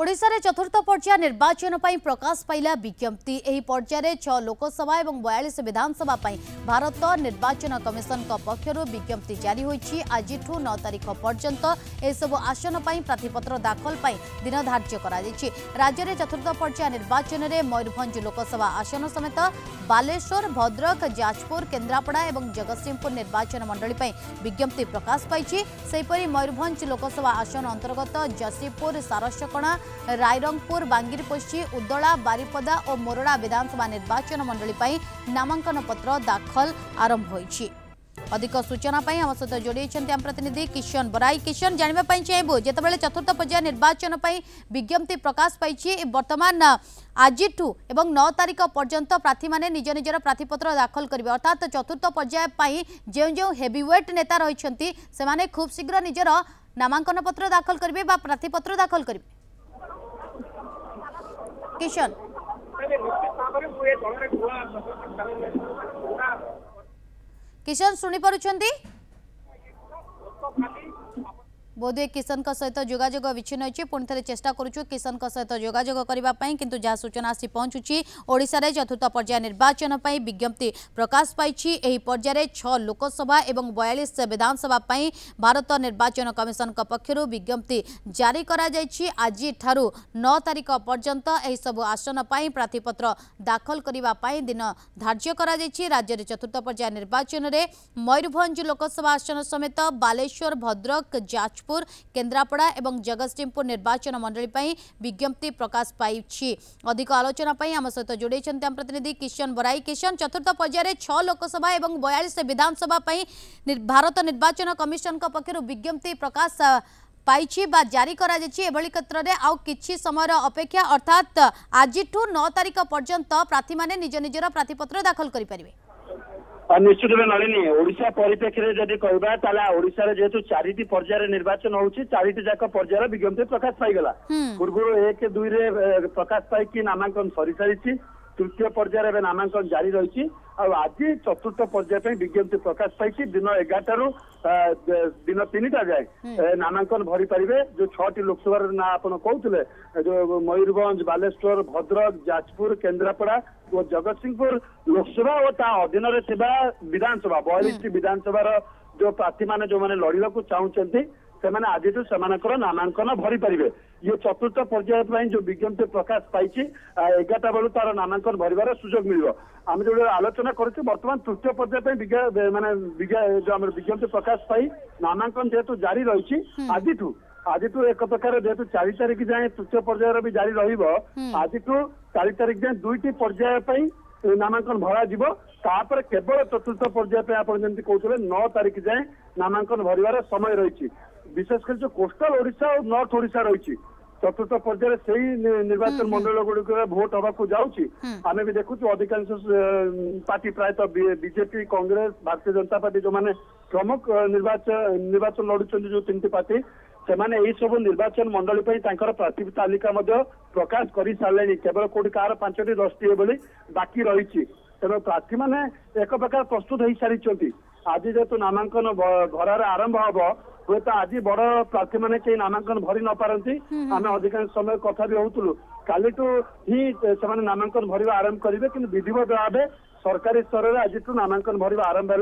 ओडिशा रे चतुर्थ पर्याय निर्वाचन पर प्रकाश पाइला विज्ञप्ति। एही पर्याय 6 लोकसभा और 42 विधानसभा भारत निर्वाचन कमिशन पक्षर विज्ञप्ति जारी होईछि। आज 9 तारीख पर्यंत एसबु आसन पर प्रार्थीपत्र दाखल दिन धार्य कर राज्य में चतुर्थ पर्याय निर्वाचन में मयूरभंज लोकसभा आसन समेत बालेश्वर, भद्रक, जाजपुर, केन्द्रापड़ा और जगतसिंहपुर निर्वाचन मंडली विज्ञप्ति प्रकाश पाई। मयूरभंज लोकसभा आसन अंतर्गत जसीपुर, सारसकणा, रायरंगपुर, बांगिरपोशी, उदला, बारिपदा और मोरडा विधानसभा निर्वाचन मंडली नामांकन पत्र दाखल आरंभ होईछि। अधिक सूचना आम सहित जोड़ी आम प्रतिनिधि किशन बराई। किशन, जानवा चाहबू जितेबाला चतुर्थ पर्याय निर्वाचन विज्ञप्ति प्रकाश पाई बर्तमान आज 9 तारीख पर्यंत प्रार्थी माने निज निजर प्रार्थीपत्र दाखल करेंगे। अर्थात चतुर्थ पर्याय जो जो हेवीवेट नेता रही से खूब शीघ्र निजर नामांकन पत्र दाखल करेंगे प्रार्थीपत्र दाखल करेंगे। किशन, किशन शुणी पारुछंती? बोधे किशन सहित जोगाजोग विच्छिन्न होती। पुणी थे चेष्टा करुचु किशन सहित जोगाजोग करने किंतु जहाँ सूचना आसी पहुंचुची ओडिशा रे चतुर्थ पर्याय निर्वाचन विज्ञप्ति प्रकाश पाई। पर्याय 6 लोकसभा और 42 विधानसभा भारत निर्वाचन कमिशन पक्षर विज्ञप्ति जारी करा जायछि। आज 9 तारीख पर्यंत सबु आसन प्रार्थीपत्र दाखल करने दिन धार्य करा जायछि। राज्य में चतुर्थ पर्याय निर्वाचन में मयूरभंज लोकसभा आसन समेत बालेश्वर, भद्रक, जाजपुर, केन्द्रापड़ा और जगतसिंहपुर निर्वाचन मंडली विज्ञप्ति प्रकाश पाई। अधिक आलोचना आम सहित जोड़ी आम प्रतिनिधि किशन बराई। किशन, चतुर्थ पर्याय 6 लोकसभा और 42 विधानसभा भारत निर्वाचन कमिशन पक्षर विज्ञप्ति प्रकाश पाई बा जारी करा जायछि। एभली क्षेत्र में आउ किछि समय अपेक्षा अर्थात आज 9 तारीख पर्यंत प्रार्थी माने निज निजर प्रार्थीपत्र दाखल करि परिबे। निश्चित भाव नलिनी ओडिशा परिप्रेक्षी में जब कहवा ओडिशा रे जेहेतु 4टी पर्याय निर्वाचन होउछि 4टी जाक पर्यायर विज्ञप्ति प्रकाश पाईगला। पूर्व 1, 2 रे प्रकाश पाई नामांकन सरी सारी। तृतीय पर्यायर नामांकन जारी रही। आज चतुर्थ पर्याय विज्ञप्ति प्रकाश पाई। दिन 11 रु दिन 3टा जाए नामांकन भरी पारे। जो 6टी लोकसभा ना आप कहते जो मयूरभंज, बालेश्वर, भद्रक, जाजपुर, केन्द्रापड़ा और जगतसिंहपुर लोकसभा और ता अधीन विधानसभा 42 विधानसभा जो प्रार्थी माने जो माने लड़िबा को चाहते से आज नामांकन भरी पारे। ये चतुर्थ पर्याय जो विज्ञप्ति प्रकाश पाई 11टा बेलू तार नामांकन भरवार सुजोग मिल। आम जो आलोचना करुँ बर्तमान तृतीय पर्याय माने जो विज्ञप्ति प्रकाश पाई नामांकन जेहेतु जारी रही। आज एक प्रकार जेहेतु 4 तारीख जाए तृतीय पर्यायर भी जारी आज 4 तारीख जाए 2टी पर्याय नामांकन भरा तापर केवल चतुर्थ पर्याय आप जमी कहते 9 तारीख जाए नामांकन भरवार समय रही। विशेषकर जो कोस्टल ओडिशा और नॉर्थ ओडिशा रही चतुर्थ पर्याय से निर्वाचन मंडल गुड़िक भोट हवा जाऊँगी। आम भी देखु अधिकांश party प्रायतः BJP, Congress, Bharatiya Janata party जो मैंने प्रमुख निर्वाचन लड़ुं जो 3टी पार्टी से सब निर्वाचन मंडली प्रार्थी तालिका प्रकाश कर सारे। केवल कौटी कार 5टी 10टी बाकी रही। तेणु प्रार्थी मैंने एक प्रकार प्रस्तुत हो सारी। आज जेहेतु नामांकन भरार आरंभ हम हुए तो आज बड़ प्रार्थी मैंने कई नामांकन भरी न पारती। आम अधिकांश समय कथा भी होतुलु काली ही से नामांकन भरवा आरंभ करेंगे कि विधिवत भाव सरकारी स्तर में आज नामांकन भरवा आरंभ है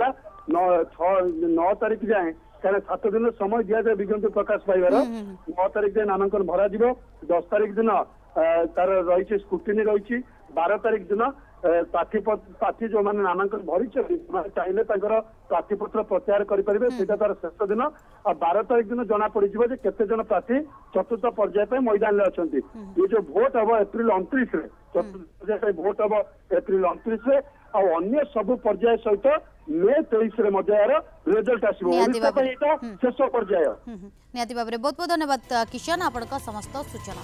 9 तारीख जाए। क्या 7 दिन समय दि जाए विज्ञप्ति प्रकाश पाइबार। 9 तारीख जाए नामांकन भरा 10 तारीख दिन तार रही स्क्रूटिनी रही। 12 तारीख दिन प्रार्थी जो मैंने नामांकन भरी चाहिए प्रार्थीपत्र प्रत्याहार करेंगे तार शेष दिन। और 12 तारीख दिन जना पड़ केते जन प्रार्थी चतुर्थ पर्याय मैदान में अच्छा। ये जो भोट हम एप्रिल 29 चतुर्थ पर्याय भोट हम एप्रिल 29 अन्य सब पर्याय सहित मे 23 यार रिजल्ट आसो शेष पर्याय। बहुत बहुत धन्यवाद किशन आपन समस्त सूचना।